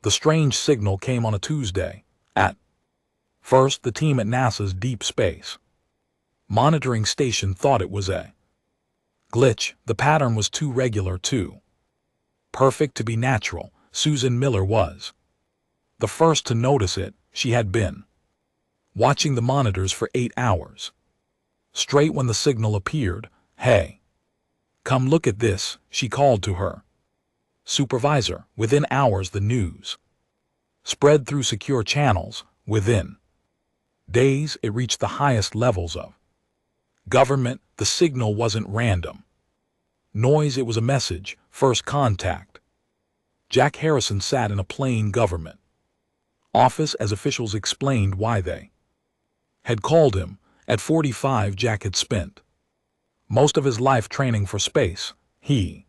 The strange signal came on a Tuesday. At first, the team at NASA's Deep Space Monitoring Station thought it was a glitch. The pattern was too regular, too perfect to be natural. Susan Miller was the first to notice it. She had been watching the monitors for 8 hours straight when the signal appeared. "Hey, come look at this," she called to her supervisor. Within hours, the news spread through secure channels. Within days, it reached the highest levels of government. The signal wasn't random noise, it was a message. First contact. Jack Harrison sat in a plain government office as officials explained why they had called him. At 45, Jack had spent most of his life training for space. He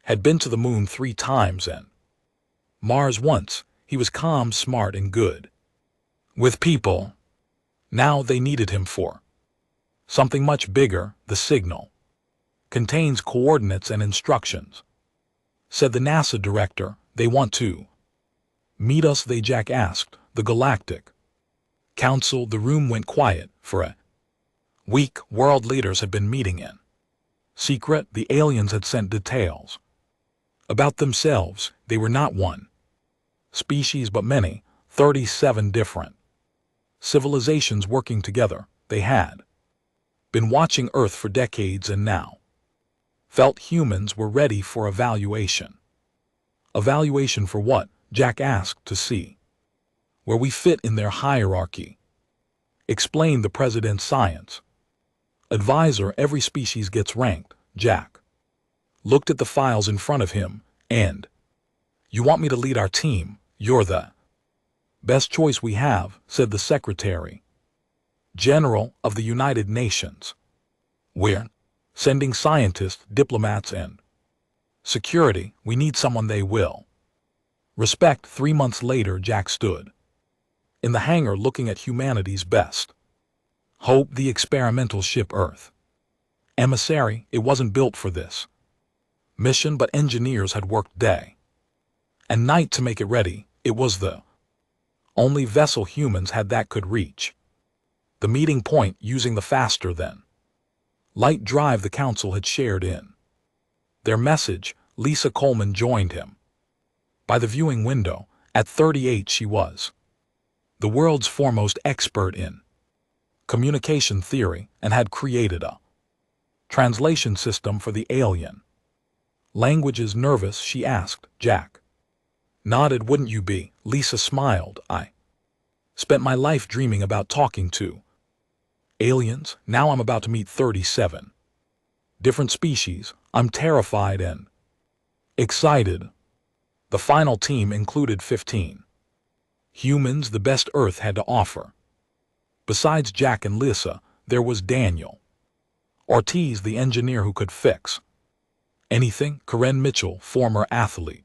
had been to the moon 3 times and Mars once. He was calm, smart, and good with people. Now they needed him for something much bigger. The signal contains coordinates and instructions, said the NASA director. They want to meet us, Jack asked. The Galactic Council. The room went quiet for a week. World leaders had been meeting in secret. The aliens had sent details about themselves. They were not one species but many, 37 different civilizations working together. They had been watching Earth for decades and now felt humans were ready for evaluation. Evaluation for what? Jack asked. To see where we fit in their hierarchy, explained the president's science advisor. Every species gets ranked. Jack looked at the files in front of him. And you want me to lead our team? You're the best choice we have, said the Secretary General of the United Nations. We're sending scientists, diplomats, and security. We need someone they will respect. 3 months later, Jack stood in the hangar looking at humanity's best hope, the experimental ship Earth Emissary. It wasn't built for this mission, but engineers had worked day and night to make it ready. It was the only vessel humans had that could reach the meeting point using the faster than light drive the council had shared in their message. Lisa Coleman joined him by the viewing window. At 38, she was the world's foremost expert in communication theory and had created a translation system for the alien languages. Nervous? She asked. Jack nodded. Wouldn't you be? Lisa smiled. I spent my life dreaming about talking to aliens. Now I'm about to meet 37 different species. I'm terrified and excited. The final team included 15 humans, the best Earth had to offer. Besides Jack and Lisa, there was Daniel Ortiz, the engineer who could fix anything. Karen Mitchell, former athlete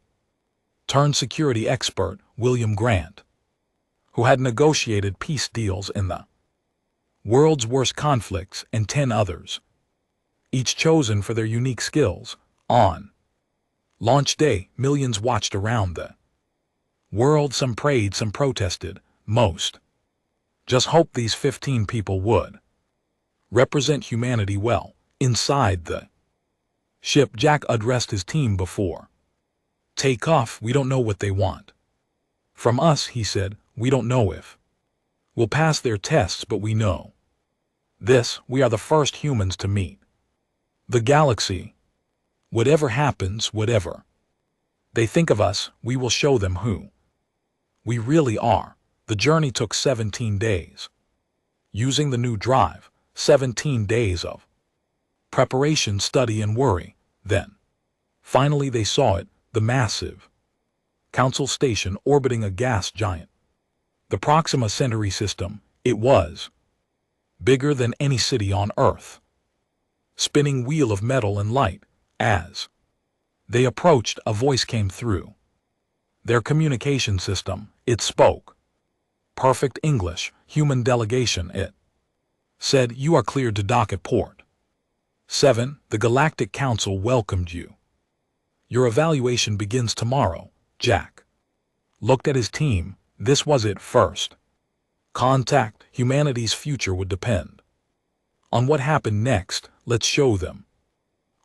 turned security expert. William Grant, who had negotiated peace deals in the world's worst conflicts, and 10 others, each chosen for their unique skills. On launch day, millions watched around the world. Some prayed, some protested. Most just hoped these 15 people would represent humanity well. Inside the ship, Jack addressed his team before takeoff. We don't know what they want from us, he said. We don't know if we'll pass their tests, but we know this: we are the first humans to meet the galaxy. Whatever happens, whatever they think of us, we will show them who we really are. The journey took 17 days. Using the new drive, 17 days of preparation, study, and worry. Then, finally they saw it, the massive Council Station orbiting a gas giant, the Proxima Centauri system. It was bigger than any city on Earth. Spinning wheel of metal and light. As they approached, a voice came through their communication system. It spoke perfect English. Human delegation, it said. You are cleared to dock at port 7. The Galactic Council welcomed you. Your evaluation begins tomorrow. Jack looked at his team. This was it first. Contact, humanity's future would depend on what happened next. Let's show them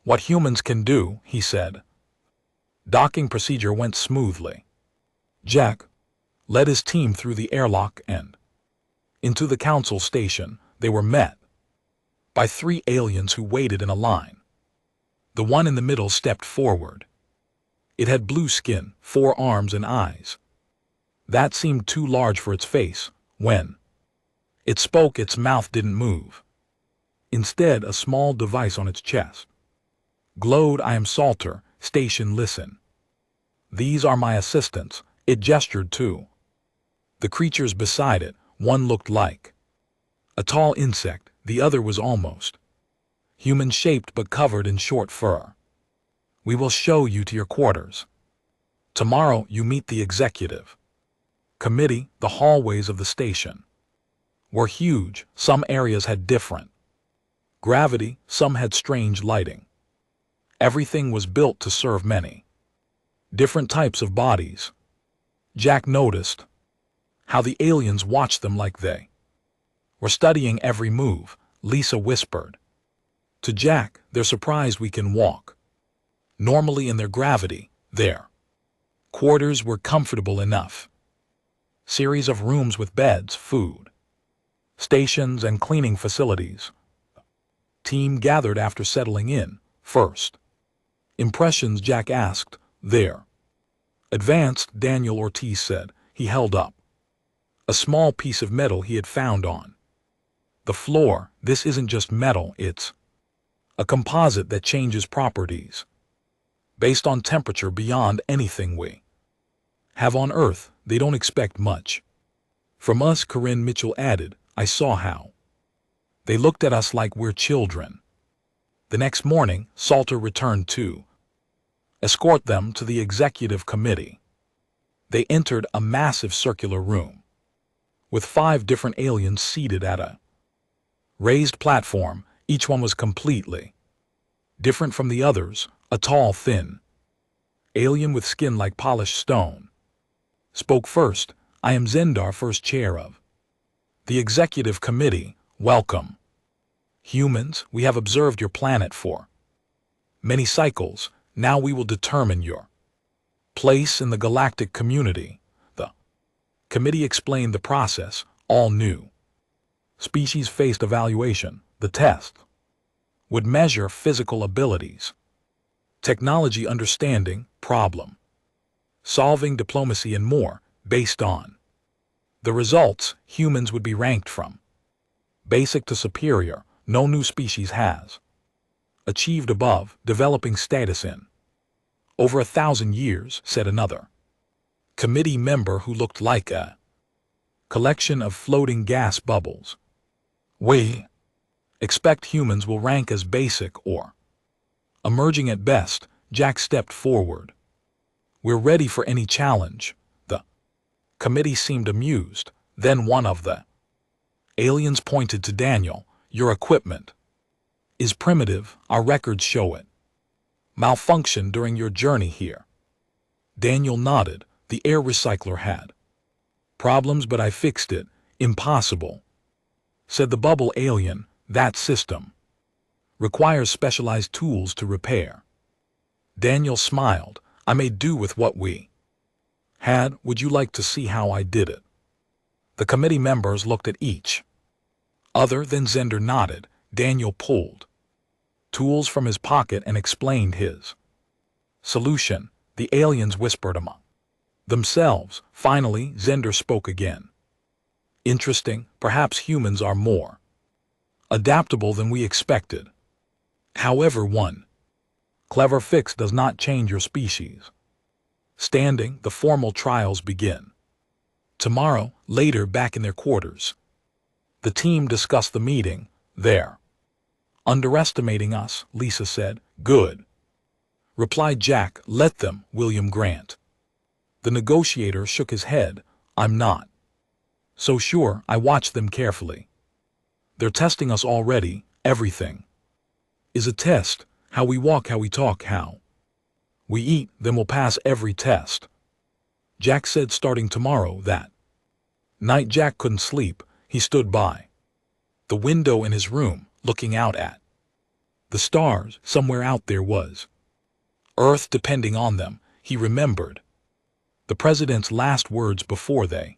what humans can do, he said. Docking procedure went smoothly. Jack led his team through the airlock and into the council station. They were met by 3 aliens who waited in a line. The one in the middle stepped forward. It had blue skin, 4 arms and eyes. That seemed too large for its face. When it spoke, its mouth didn't move. Instead, a small device on its chest glowed. I am Salter, station listen. These are my assistants. It gestured to the creatures beside it. One looked like a tall insect, the other was almost human-shaped but covered in short fur. We will show you to your quarters. Tomorrow you meet the executive committee. The hallways of the station were huge. Some areas had different gravity, some had strange lighting. Everything was built to serve many different types of bodies. Jack noticed how the aliens watched them like they were studying every move. Lisa whispered to Jack, they're surprised we can walk normally in their gravity. Their quarters were comfortable enough. Series of rooms with beds, food stations, and cleaning facilities. Team gathered after settling in. First impressions, Jack asked. There. Advanced, Daniel Ortiz said. He held up a small piece of metal he had found on the floor. This isn't just metal, it's a composite that changes properties based on temperature beyond anything we have on Earth. They don't expect much from us, Corinne Mitchell added. I saw how they looked at us like we're children. The next morning, Salter returned to escort them to the executive committee. They entered a massive circular room with 5 different aliens seated at a raised platform. Each one was completely different from the others. A tall, thin alien with skin like polished stone spoke first. I am Zendar, first chair of the executive committee. Welcome. Humans, we have observed your planet for many cycles. Now we will determine your place in the galactic community. The committee explained the process. All new species faced evaluation. The test would measure physical abilities, technology understanding, problem solving, diplomacy, and more. Based on the results, humans would be ranked from basic to superior. No new species has achieved above developing status in over 1,000 years, said another committee member who looked like a collection of floating gas bubbles. We expect humans will rank as basic or emerging at best. Jack stepped forward. We're ready for any challenge. The committee seemed amused. Then one of the aliens pointed to Daniel. Your equipment is primitive. Our records show it malfunctioned during your journey here. Daniel nodded. The air recycler had problems, but I fixed it. Impossible, said the bubble alien. That system requires specialized tools to repair. Daniel smiled. I made do with what we had. Would you like to see how I did it? The committee members looked at each other, then Zender nodded. Daniel pulled tools from his pocket and explained his solution. The aliens whispered among themselves. Finally, Zender spoke again. Interesting. Perhaps humans are more adaptable than we expected. However, one clever fix does not change your species. Standing, the formal trials begin tomorrow. Later, back in their quarters, the team discussed the meeting. They're underestimating us, Lisa said. Good, replied Jack. Let them. William Grant, the negotiator, shook his head. I'm not so sure. I watched them carefully. They're testing us already. Everything is a test. How we walk, how we talk, how we eat. Then we'll pass every test. Jack said, starting tomorrow. That night Jack couldn't sleep. He stood by the window in his room, looking out at the stars. Somewhere out there was Earth depending on them. He remembered the president's last words before they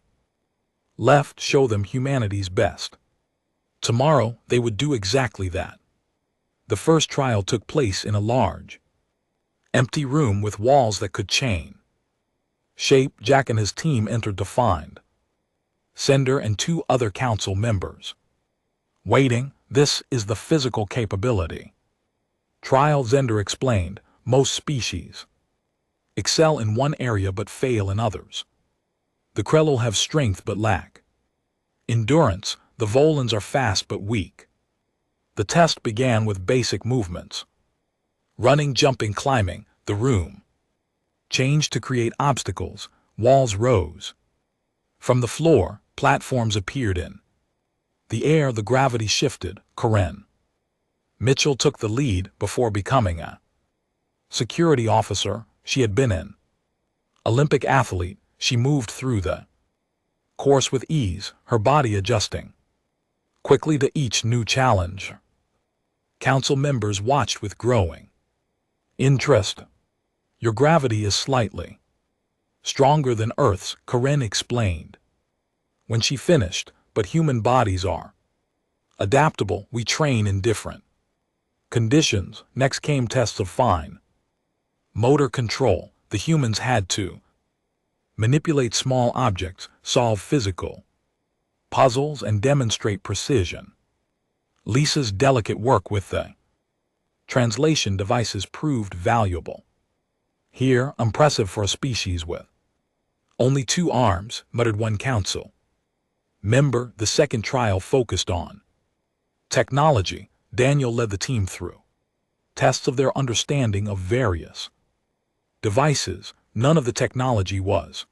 left: show them humanity's best. Tomorrow they would do exactly that. The first trial took place in a large, empty room with walls that could change shape. Jack and his team entered to find Sender and 2 other council members waiting. This is the physical capability trial, Zender explained. Most species excel in one area but fail in others. The Krell have strength but lack endurance. The Volans are fast but weak. The test began with basic movements: running, jumping, climbing. The room changed to create obstacles. Walls rose from the floor. Platforms appeared in the air. The gravity shifted. Karen Mitchell took the lead. Before becoming a security officer, she had been an Olympic athlete. She moved through the course with ease, her body adjusting quickly to each new challenge. Council members watched with growing interest. Your gravity is slightly stronger than Earth's, Karen explained when she finished, but human bodies are adaptable. We train in different conditions. Next came tests of fine motor control. The humans had to manipulate small objects, solve physical puzzles, and demonstrate precision. Lisa's delicate work with the translation devices proved valuable. Here, impressive for a species with only 2 arms, muttered one council member. The second trial focused on technology. Daniel led the team through tests of their understanding of various devices. None of the technology was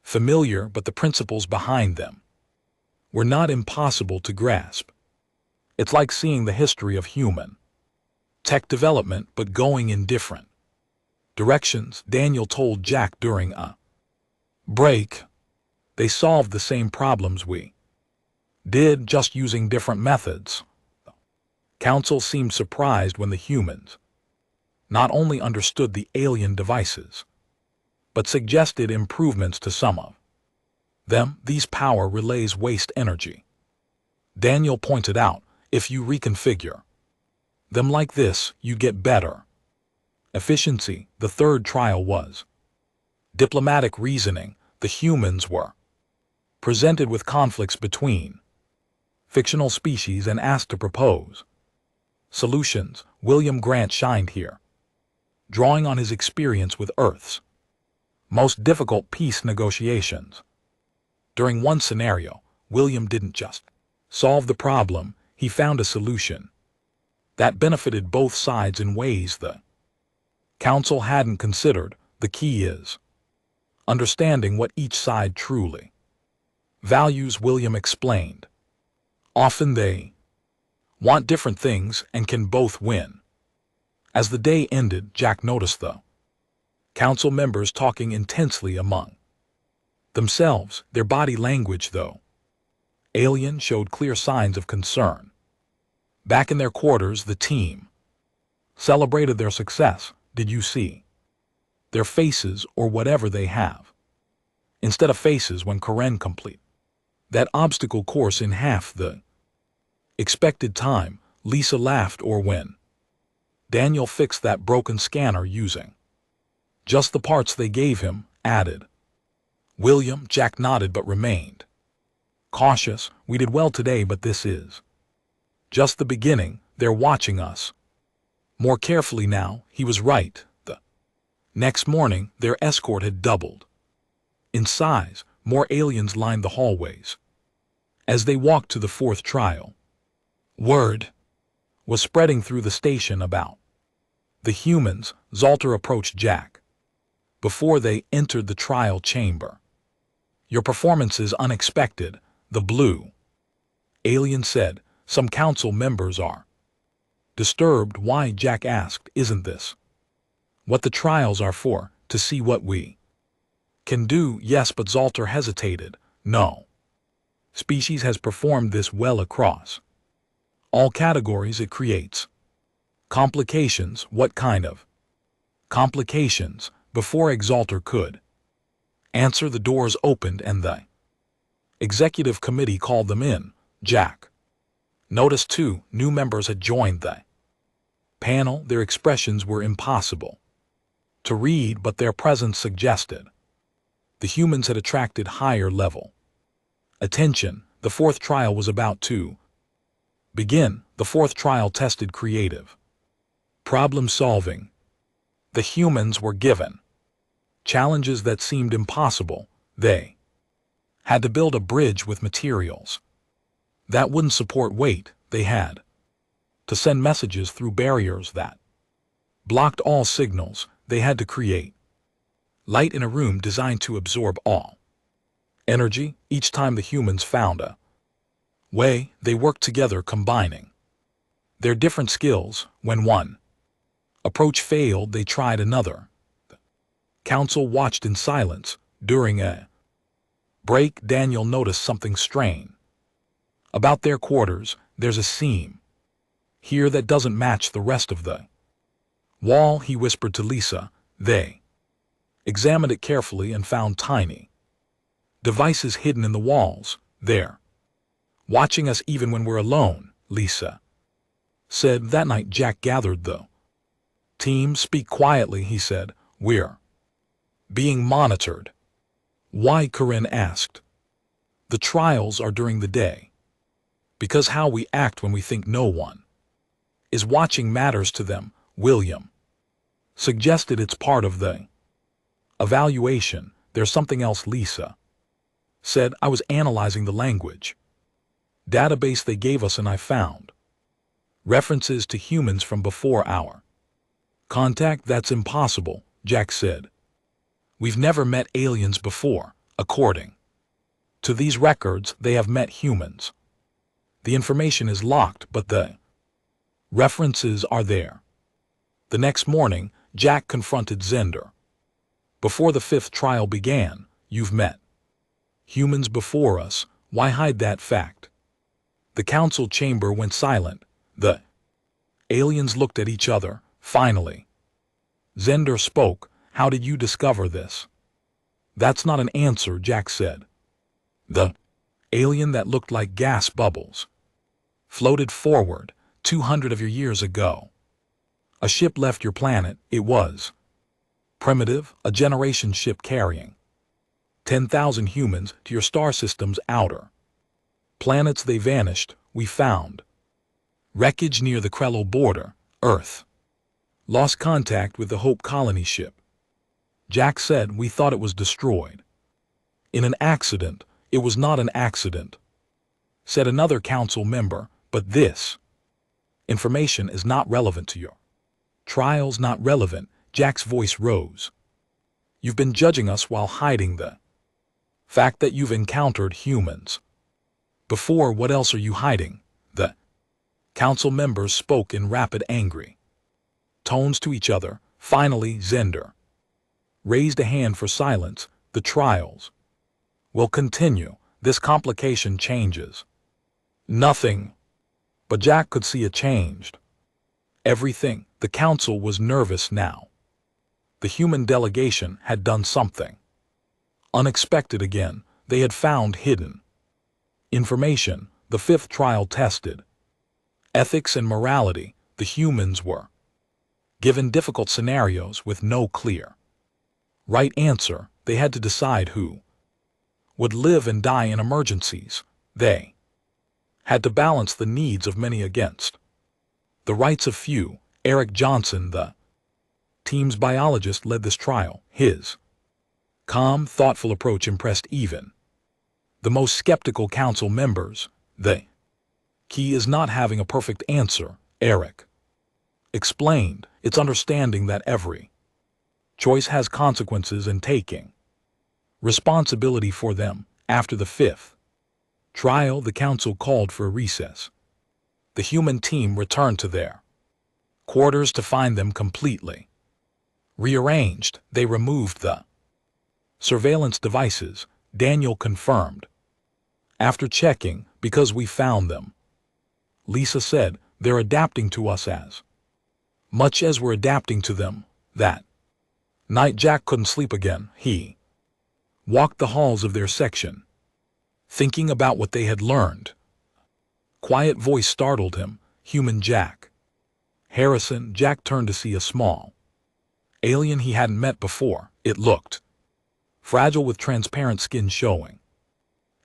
familiar, but the principles behind them were not impossible to grasp. It's like seeing the history of human tech development, but going in different directions, Daniel told Jack during a break. They solved the same problems we did, just using different methods. Council seemed surprised when the humans not only understood the alien devices, but suggested improvements to some of them. These power relays waste energy, Daniel pointed out. If you reconfigure them like this, you get better efficiency. The third trial was diplomatic reasoning. The humans were presented with conflicts between fictional species and asked to propose solutions. William Grant shined here, drawing on his experience with Earth's most difficult peace negotiations. During one scenario, William didn't just solve the problem, he found a solution that benefited both sides in ways the council hadn't considered. The key is understanding what each side truly values, William explained. Often they want different things and can both win. As the day ended, Jack noticed the council members talking intensely among themselves. Their body language, though alien, showed clear signs of concern. Back in their quarters, the team celebrated their success. Did you see their faces, or whatever they have instead of faces, when Karen complete that obstacle course in half the expected time? Lisa laughed. Or when Daniel fixed that broken scanner using just the parts they gave him, added William. Jack nodded but remained cautious. We did well today, but this is just the beginning. They're watching us more carefully now. He was right. The next morning, their escort had doubled in size. More aliens lined the hallways. As they walked to the fourth trial, word was spreading through the station about the humans. Zalter approached Jack before they entered the trial chamber. Your performance is unexpected, the blue alien said. Some council members are disturbed. Why? Jack asked. Isn't this what the trials are for? To see what we Can do, yes, but Zalter hesitated. No. Species has performed this well across all categories it creates. Complications, what kind of complications? Before Exalter could answer, the doors opened and the executive committee called them in. Jack noticed 2 new members had joined the panel. Their expressions were impossible to read, but their presence suggested the humans had attracted higher level attention. The 4th trial was about to begin. The 4th trial tested creative problem solving. The humans were given challenges that seemed impossible. They had to build a bridge with materials that wouldn't support weight. They had to send messages through barriers that blocked all signals. They had to create light in a room designed to absorb all energy. Each time the humans found a way, they worked together, combining their different skills. When one approach failed, they tried another. The council watched in silence. During a break, Daniel noticed something strange about their quarters. There's a seam here that doesn't match the rest of the wall, he whispered to Lisa. They examined it carefully and found tiny devices hidden in the walls. They're watching us even when we're alone, Lisa said. That night, Jack gathered the team. Speak quietly, he said. We're being monitored. Why? Corinne asked. The trials are during the day. Because how we act when we think no one is watching matters to them, William suggested. It's part of the evaluation. There's something else, Lisa said. I was analyzing the language database they gave us and I found references to humans from before our contact. That's impossible, Jack said. We've never met aliens before. According to these records, they have met humans. The information is locked, but the references are there. The next morning, Jack confronted Zender. Before the 5th trial began, you've met humans before us. Why hide that fact? The council chamber went silent. The aliens looked at each other. Finally, Zender spoke. How did you discover this? That's not an answer, Jack said. The alien that looked like gas bubbles floated forward 200 of your years ago. A ship left your planet. It was primitive, a generation ship carrying 10,000 humans to your star system's outer planets. They vanished. We found wreckage near the Krello border. Earth lost contact with the Hope colony ship. Jack said. We thought it was destroyed in an accident. It was not an accident, said another council member. But this information is not relevant to your trials. Not relevant. Jack's voice rose. You've been judging us while hiding the fact that you've encountered humans before. What else are you hiding? The council members spoke in rapid, angry tones to each other. Finally, Zender raised a hand for silence. The trials will continue. This complication changes nothing. But Jack could see it changed everything. The council was nervous now. The human delegation had done something unexpected again. They had found hidden information. The 5th trial tested ethics and morality. The humans were given difficult scenarios with no clear right answer. They had to decide who would live and die in emergencies. They had to balance the needs of many against the rights of few. Eric Johnson, the team's biologist, led this trial. His calm, thoughtful approach impressed even the most skeptical council members. The key is not having a perfect answer, Eric explained. It's understanding that every choice has consequences and taking responsibility for them. After the 5th trial, the council called for a recess. The human team returned to their quarters to find them completely rearranged. They removed the Surveillance devices, Daniel confirmed. After checking, because we found them. Lisa said, they're adapting to us as much as we're adapting to them. That night Jack couldn't sleep again. He walked the halls of their section, thinking about what they had learned. Quiet voice startled him. Human Jack. Harrison. Jack turned to see a small alien he hadn't met before. It looked fragile with transparent skin showing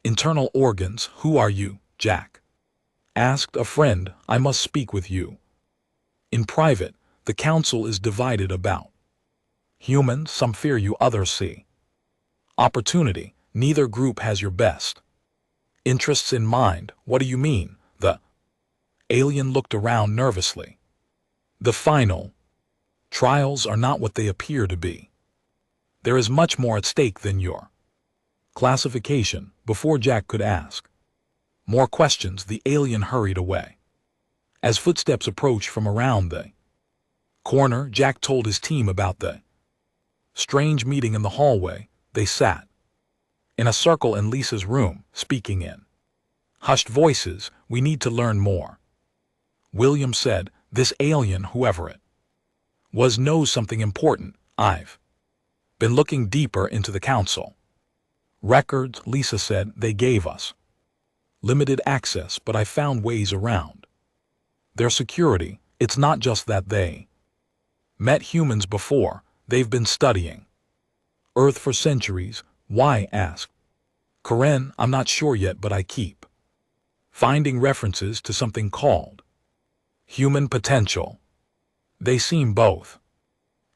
internal organs. Who are you, Jack asked a friend. I must speak with you in private. The council is divided about humans. Some fear you, others see opportunity. Neither group has your best interests in mind. What do you mean? The alien looked around nervously. The final trials are not what they appear to be. There is much more at stake than your classification. Before Jack could ask more questions, the alien hurried away. As footsteps approached from around the corner, Jack told his team about the strange meeting in the hallway. They sat in a circle in Lisa's room, speaking in hushed voices. We need to learn more, William said. This alien, whoever it was, knows something important. I've been looking deeper into the council records, Lisa said. They gave us limited access, but I found ways around their security. It's not just that they met humans before. They've been studying Earth for centuries. Why? Asked Karen. I'm not sure yet, but I keep finding references to something called human potential. They seem both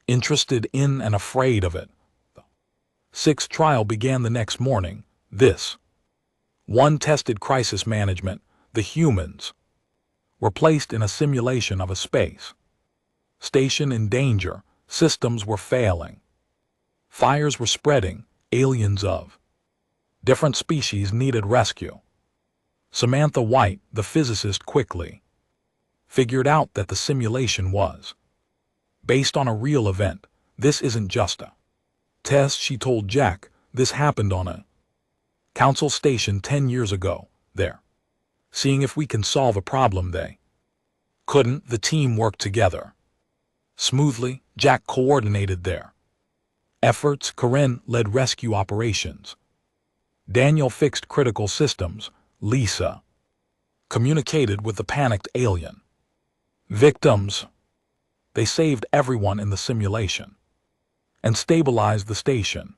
interested in and afraid of it. The sixth trial began the next morning. This one tested crisis management. The humans were placed in a simulation of a space station in danger. Systems were failing. Fires were spreading. Aliens of different species needed rescue. Samantha White, the physicist, quickly figured out that the simulation was based on a real event. This isn't just a test, she told Jack. This happened on a council station 10 years ago. They're seeing if we can solve a problem they couldn't. The team worked together smoothly. Jack coordinated their efforts. Karen led rescue operations. Daniel fixed critical systems. Lisa communicated with the panicked alien victims. They saved everyone in the simulation and stabilized the station.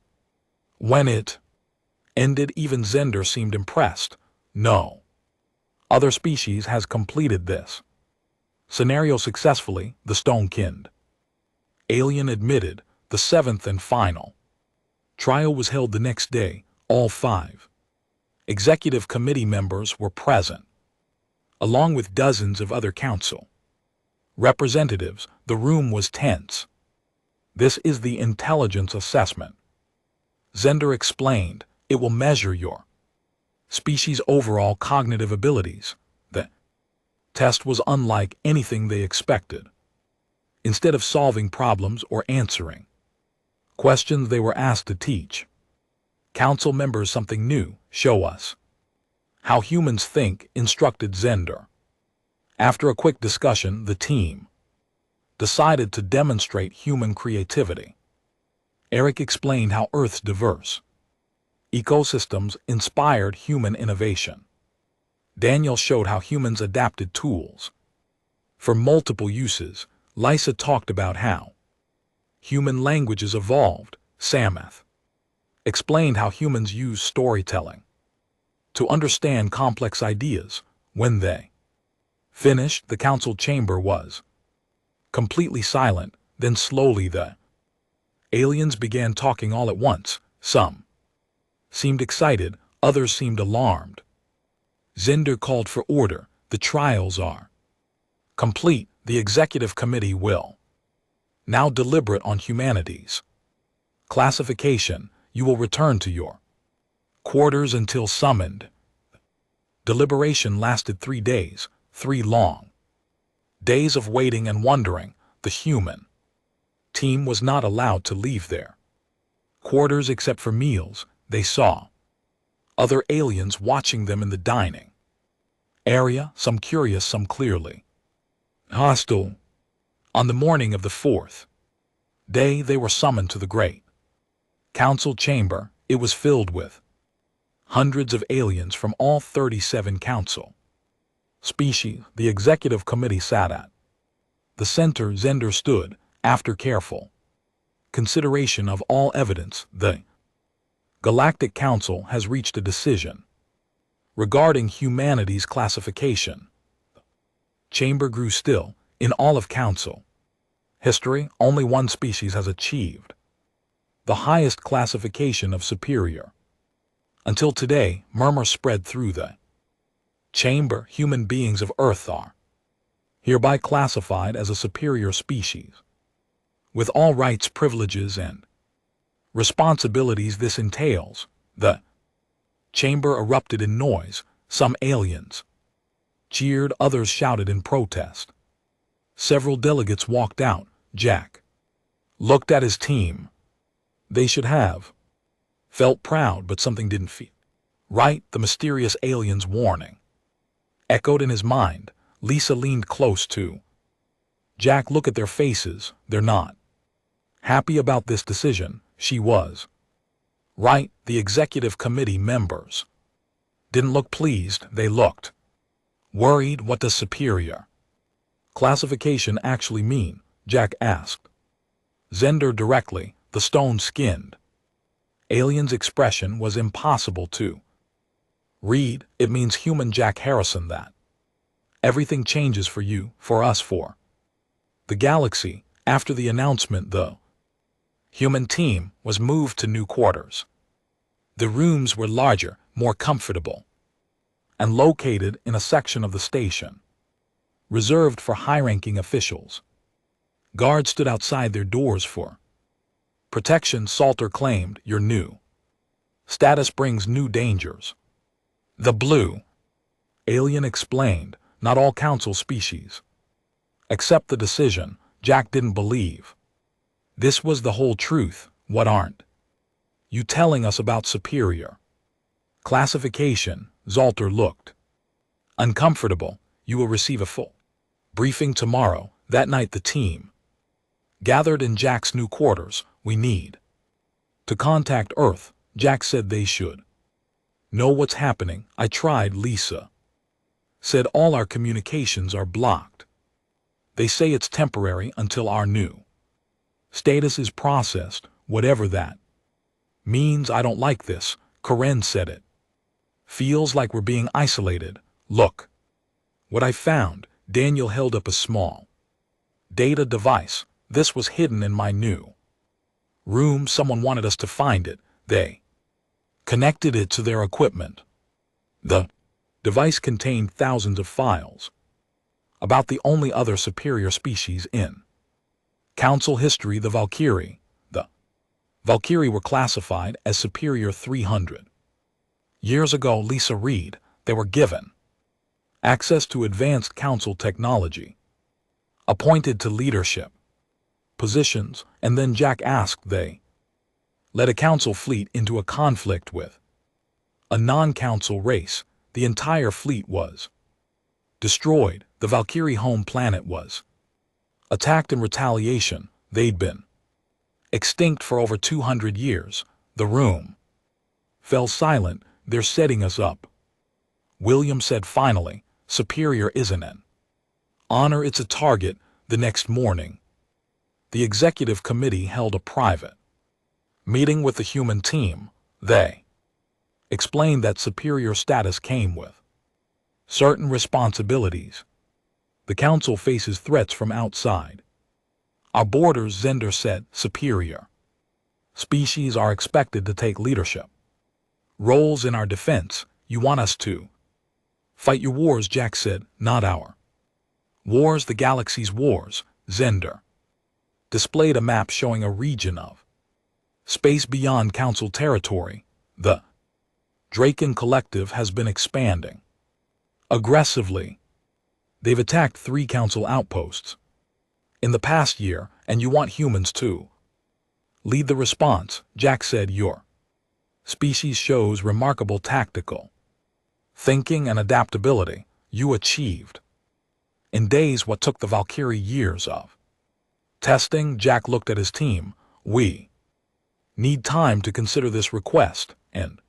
When it ended, even Zender seemed impressed. No other species has completed this scenario successfully, the stone-skinned alien admitted. The seventh and final trial was held the next day. All 5 executive committee members were present, along with dozens of other council representatives. The room was tense. This is the intelligence assessment, Zender explained. It will measure your species' overall cognitive abilities. The test was unlike anything they expected. Instead of solving problems or answering questions, they were asked to teach council members something new. Show us how humans think, instructed Zender. After a quick discussion, the team decided to demonstrate human creativity. Eric explained how Earth's diverse ecosystems inspired human innovation. Daniel showed how humans adapted tools for multiple uses. Lisa talked about how human languages evolved. Samath explained how humans use storytelling to understand complex ideas. When they finished, the council chamber was completely silent. Then slowly the aliens began talking all at once. Some seemed excited, others seemed alarmed. Zender called for order. The trials are complete. The executive committee will now deliberate on humanity's classification. You will return to your quarters until summoned. Deliberation lasted 3 days, 3 long days of waiting and wondering. The human team was not allowed to leave their Quarters except for meals, they saw other aliens watching them in the dining area, some curious, some clearly hostile. On the morning of the fourth day, they were summoned to the great council chamber. It was filled with hundreds of aliens from all 37 council species. The executive committee sat at the center. Zender stood. After careful consideration of all evidence, the Galactic Council has reached a decision regarding humanity's classification. Chamber grew still. In all of council history, only one species has achieved the highest classification of superior. Until today, murmurs spread through the chamber. Human beings of Earth are hereby classified as a superior species, with all rights, privileges, and responsibilities this entails. The chamber erupted in noise. Some aliens cheered, others shouted in protest. Several delegates walked out. Jack looked at his team. They should have felt proud, but something didn't feel right. The mysterious alien's warning echoed in his mind. Lisa leaned close to Jack. Look at their faces. They're not happy about this decision. She was right. The executive committee members didn't look pleased. They looked worried. What does superior classification actually mean? Jack asked Zender directly. The stone-skinned alien's expression was impossible to read. It means human. Jack Harrison, that everything changes for you, for us, for the galaxy. After the announcement, the human team was moved to new quarters. The rooms were larger, more comfortable, and located in a section of the station reserved for high-ranking officials. Guards stood outside their doors for protection. Salter claimed, your new status brings new dangers. The blue alien explained, not all council species accept the decision. Jack didn't believe this was the whole truth. What aren't you telling us about superior classification? Zalter looked uncomfortable. You will receive a full briefing tomorrow. That night the team gathered in Jack's new quarters. We need to contact Earth. Jack said they should know what's happening. I tried. Lisa said all our communications are blocked. They say it's temporary until our new status is processed, whatever that means. I don't like this. Karen said it feels like we're being isolated. Look what I found. Daniel held up a small data device. This was hidden in my new room. Someone wanted us to find it. They connected it to their equipment. The device contained thousands of files about the only other superior species in council history, the Valkyrie. The Valkyrie were classified as superior 300 years ago. Lisa read, they were given access to advanced council technology, appointed to leadership positions, and then Jack asked they led a council fleet into a conflict with a non-council race. The entire fleet was destroyed. The Valkyrie home planet was attacked in retaliation. They'd been extinct for over 200 years. The room fell silent. They're setting us up, William said finally. Superior isn't an honor, it's a target. The next morning, the executive committee held a private meeting with the human team. They explained that superior status came with certain responsibilities. The council faces threats from outside our borders. Zender said superior species are expected to take leadership roles in our defense. You want us to fight your wars, Jack said. Not our wars, the galaxy's wars. Zender displayed a map showing a region of space beyond council territory. The Draken Collective has been expanding aggressively. They've attacked 3 council outposts in the past year, and you want humans to Lead the response, Jack said. Your species shows remarkable tactical thinking and adaptability. You achieved in days what took the Valkyrie years of testing. Jack looked at his team. We need time to consider this request, and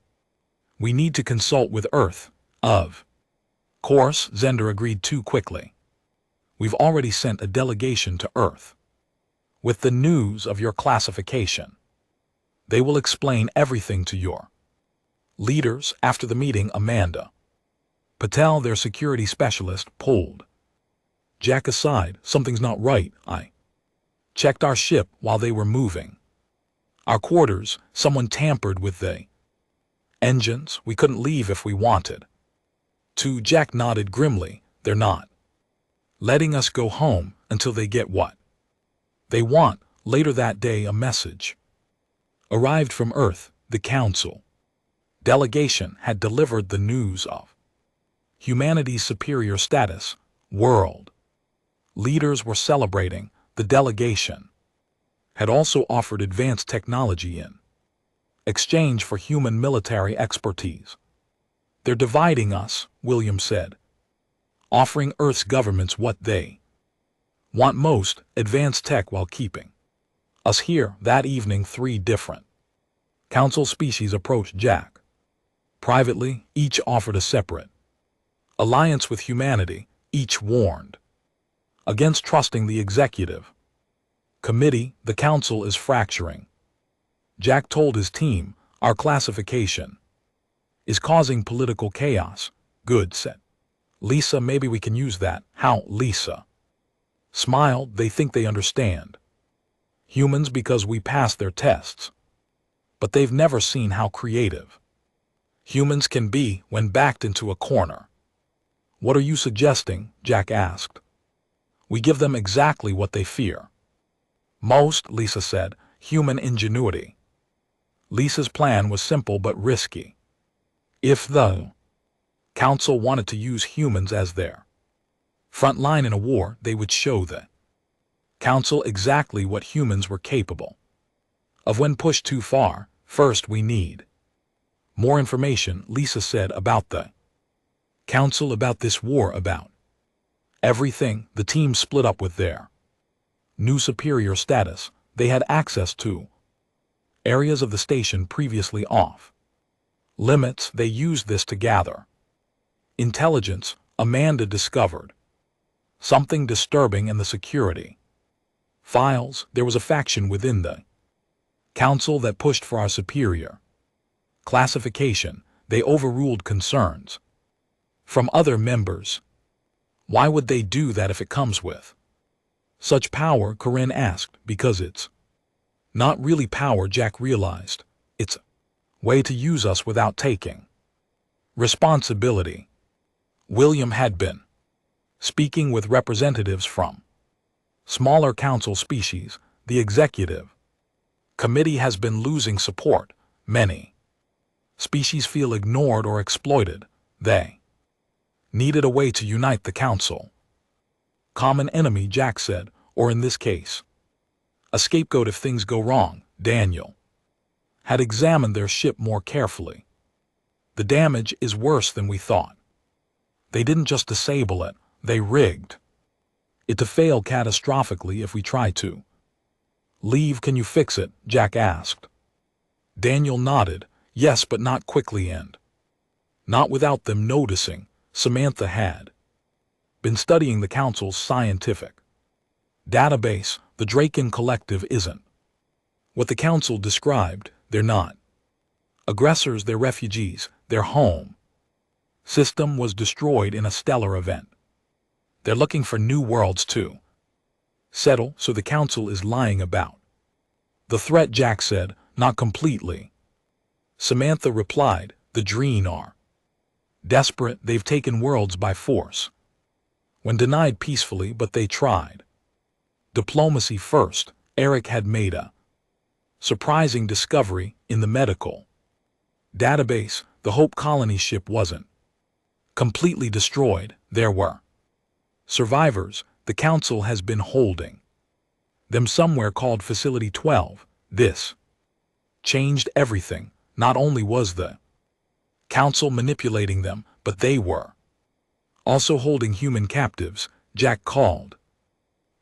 we need to consult with Earth. Of course, Zender agreed too quickly. We've already sent a delegation to Earth with the news of your classification. They will explain everything to your leaders after the meeting. Amanda Patel, their security specialist, pulled Jack aside. Something's not right. I checked our ship while they were moving our quarters. Someone tampered with the engines. We couldn't leave if we wanted to. Jack nodded grimly. They're not letting us go home until they get what they want. Later that day, a message arrived from Earth. The Council delegation had delivered the news of humanity's superior status. World leaders were celebrating. The delegation had also offered advanced technology in exchange for human military expertise. They're dividing us, William said, offering Earth's governments what they want most, advanced tech, while keeping us here. That evening, 3 different council species approached Jack privately. Each offered a separate alliance with humanity. Each warned against trusting the executive committee. The council is fracturing. Jack told his team, our classification is causing political chaos. Good, said Lisa. Maybe we can use that. How? Lisa smiled. They think they understand humans because we passed their tests, but they've never seen how creative humans can be when backed into a corner. What are you suggesting? Jack asked. We give them exactly what they fear most, Lisa said. Human ingenuity. Lisa's plan was simple but risky. If the council wanted to use humans as their front line in a war, they would show the council exactly what humans were capable of when pushed too far. First, we need more information, Lisa said, about the council, about this war, about everything. The team split up with their new superior status. They had access to areas of the station previously off limits. They used this to gather intelligence. Amanda discovered something disturbing in the security files. There was a faction within the council that pushed for our superior classification. They overruled concerns from other members. Why would they do that if it comes with such power? Corinne asked. Because it's not really power, Jack realized. It's a way to use us without taking responsibility. William had been speaking with representatives from smaller council species. The executive committee has been losing support. Many species feel ignored or exploited. They needed a way to unite the council. Common enemy, Jack said, or in this case, a scapegoat if things go wrong. Daniel had examined their ship more carefully. The damage is worse than we thought. They didn't just disable it, they rigged it to fail catastrophically if we try to leave. Can you fix it? Jack asked. Daniel nodded. Yes, but not quickly and not without them noticing. Samantha had been studying the council's scientific database. The Draken Collective isn't what the council described. They're not aggressors, they're refugees. Their home system was destroyed in a stellar event. They're looking for new worlds to settle, so the council is lying about the threat, Jack said. Not completely, Samantha replied. The Dreen are desperate. They've taken worlds by force when denied peacefully, but they tried diplomacy first. Eric had made a surprising discovery in the medical database. The Hope Colony ship wasn't completely destroyed. There were survivors. The council has been holding them somewhere called Facility 12. This changed everything. Not only was the council manipulating them, but they were also holding human captives. Jack called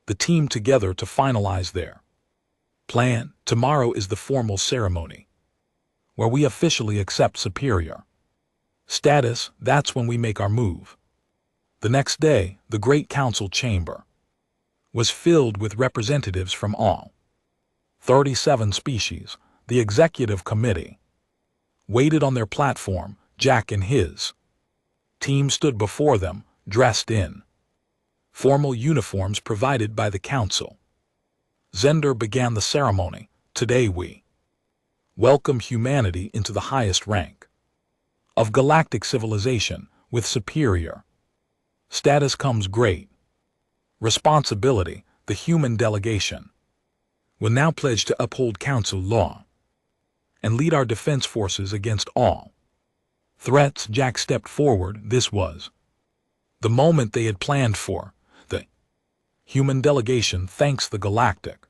the team together to finalize their plan. Tomorrow is the formal ceremony, where we officially accept superior status. That's when we make our move. The next day, the Great Council chamber was filled with representatives from all 37 species. The executive committee waited on their platform. Jack and his team stood before them, dressed in formal uniforms provided by the council. Zender began the ceremony. Today we welcome humanity into the highest rank of galactic civilization. With superior status comes great responsibility. The human delegation will now pledge to uphold council law and lead our defense forces against all threats. Jack stepped forward. This was the moment they had planned for. The human delegation thanks the Galactic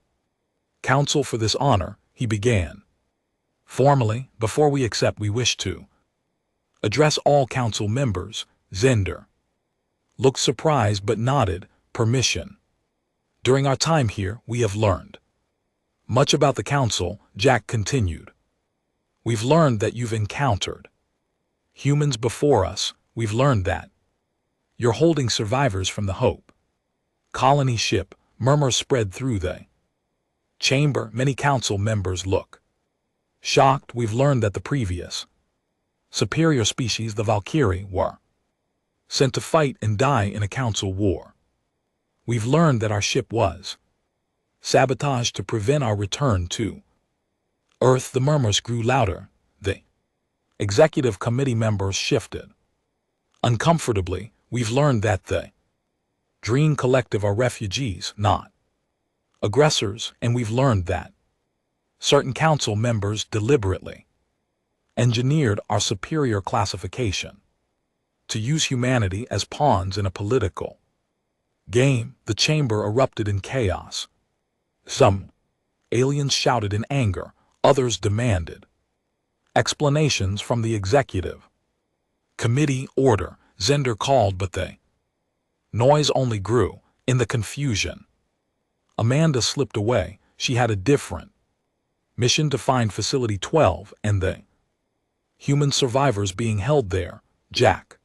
Council for this honor. He began formally. Before we accept, we wish to address all council members. Zender looked surprised but nodded permission. During our time here, we have learned much about the council. Jack continued. We've learned that you've encountered humans before us. We've learned that you're holding survivors from the Hope colony ship. Murmurs spread through the chamber. Many council members look shocked. We've learned that the previous superior species, the Valkyrie, were sent to fight and die in a council war. We've learned that our ship was sabotaged to prevent our return to Earth. The murmurs grew louder. The executive committee members shifted uncomfortably. We've learned that the Dream Collective are refugees, not aggressors, and we've learned that certain council members deliberately engineered our superior classification to use humanity as pawns in a political game. The chamber erupted in chaos. Some aliens shouted in anger. Others demanded explanations from the executive committee. Order, Zender called, but the noise only grew. In the confusion, Amanda slipped away. She had a different mission to find Facility 12 and the human survivors being held there. Jack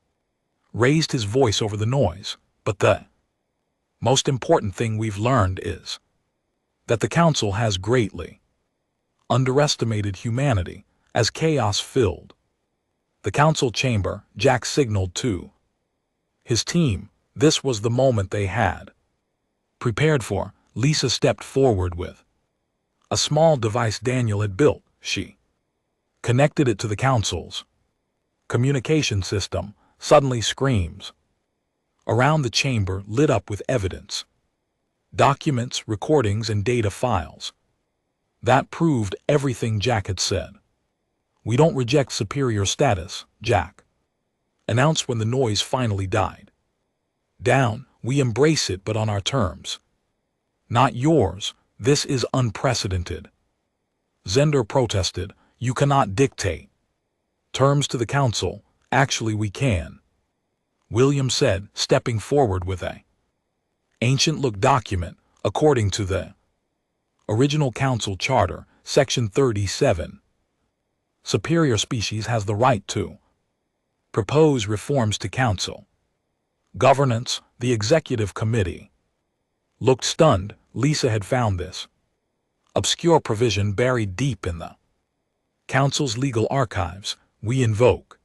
raised his voice over the noise. But the most important thing we've learned is that the council has greatly underestimated humanity. As chaos filled the council chamber, Jack signaled to his team. This was the moment they had prepared for. Lisa stepped forward with a small device Daniel had built. She connected it to the council's communication system. Suddenly screams around the chamber lit up with evidence, documents, recordings, and data files that proved everything Jack had said. We don't reject superior status, Jack announced when the noise finally died down. We embrace it, but on our terms, not yours. This is unprecedented, Zender protested. You cannot dictate terms to the council. Actually, we can, William said, stepping forward with a ancient look document. According to the original council charter, section 37, superior species has the right to propose reforms to council governance. The executive committee looked stunned. Lisa had found this obscure provision buried deep in the council's legal archives. We invoke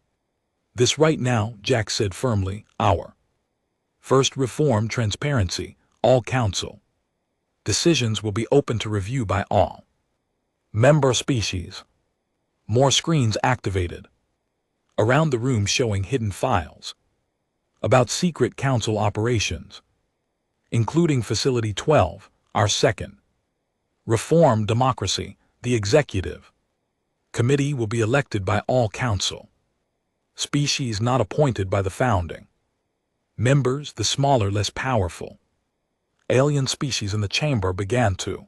this right now, Jack said firmly. Our first reform, transparency. All council decisions will be open to review by all member species. More screens activated around the room showing hidden files about secret council operations, including Facility 12, our second reform, democracy. The executive committee will be elected by all council species, not appointed by the founding members. The smaller, less powerful alien species in the chamber began to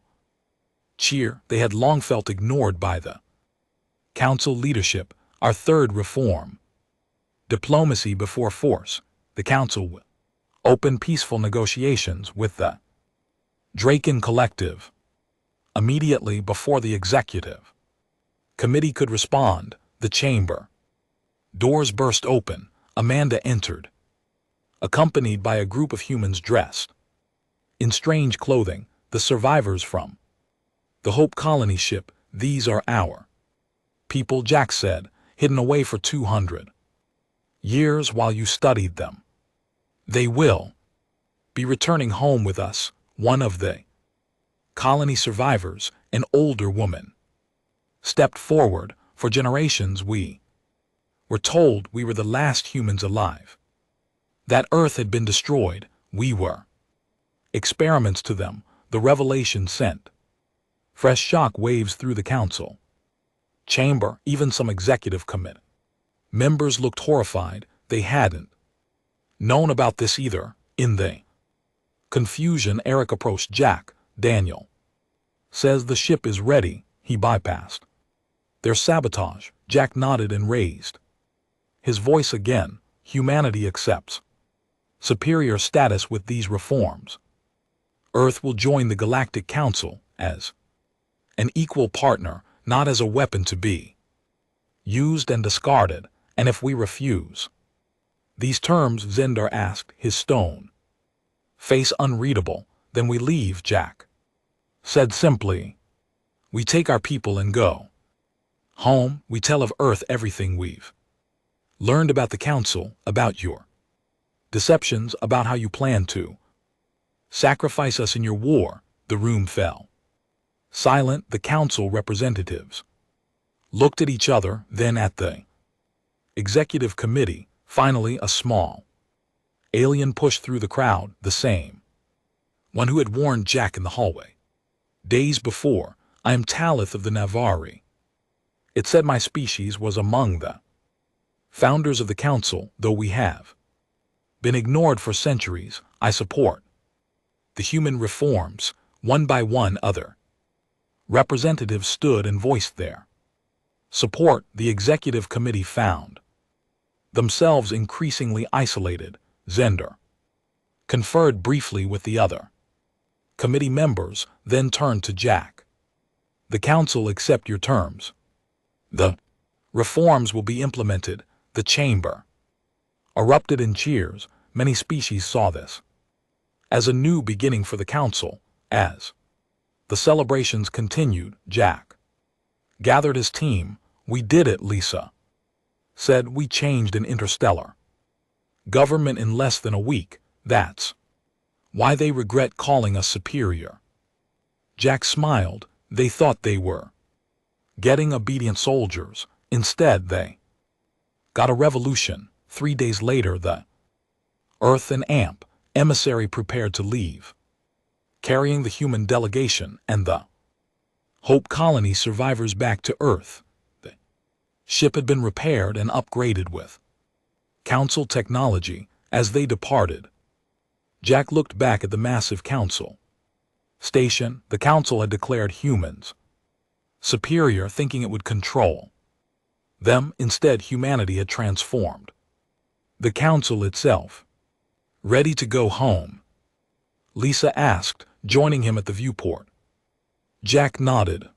cheer they had long felt ignored by the council leadership. Our third reform. Diplomacy before force. The council will open peaceful negotiations with the Draken Collective immediately before the executive committee could respond. The chamber doors burst open. Amanda entered, accompanied by a group of humans dressed in strange clothing, the survivors from the Hope Colony ship. These are our people, Jack said, hidden away for 200 years while you studied them. They will be returning home with us. One of the colony survivors, an older woman, stepped forward. For generations we were told we were the last humans alive, that Earth had been destroyed. We were experiments to them. The revelation sent fresh shock waves through the council chamber. Even some executive committee members looked horrified. They hadn't known about this either. In the confusion, Eric approached Jack. Daniel says the ship is ready. He bypassed their sabotage. Jack nodded and raised his voice again. Humanity accepts superior status with these reforms. Earth will join the Galactic Council as an equal partner, not as a weapon to be used and discarded. And if we refuse these terms, Zendar asked, his stone face unreadable, then we leave, Jack said simply. We take our people and go home. We tell of Earth everything we've learned about the Council, about your deceptions, about how you plan to sacrifice us in your war. The room fell silent. The Council representatives looked at each other, then at the executive committee. Finally, a small alien pushed through the crowd, the same one who had warned Jack in the hallway days before. I am Talith of the Navari. It said my species was among the founders of the council, though we have been ignored for centuries. I support the human reforms. One by one, other representatives stood and voiced their support. The executive committee found themselves increasingly isolated. Zendar conferred briefly with the other committee members, then turned to Jack. The council accept your terms. The reforms will be implemented. The chamber erupted in cheers. Many species saw this as a new beginning for the council. As the celebrations continued, Jack gathered his team. We did it, Lisa said. We changed an interstellar government in less than a week. That's why they regret calling us superior. Jack smiled. They thought they were getting obedient soldiers. Instead, they got a revolution. 3 days later, the Earth and AMP emissary prepared to leave, carrying the human delegation and the Hope Colony survivors back to Earth. The ship had been repaired and upgraded with council technology. As they departed, Jack looked back at the massive council station. The council had declared humans superior, thinking it would control them. Instead, humanity had transformed the council itself. Ready to go home? Lisa asked, joining him at the viewport. Jack nodded.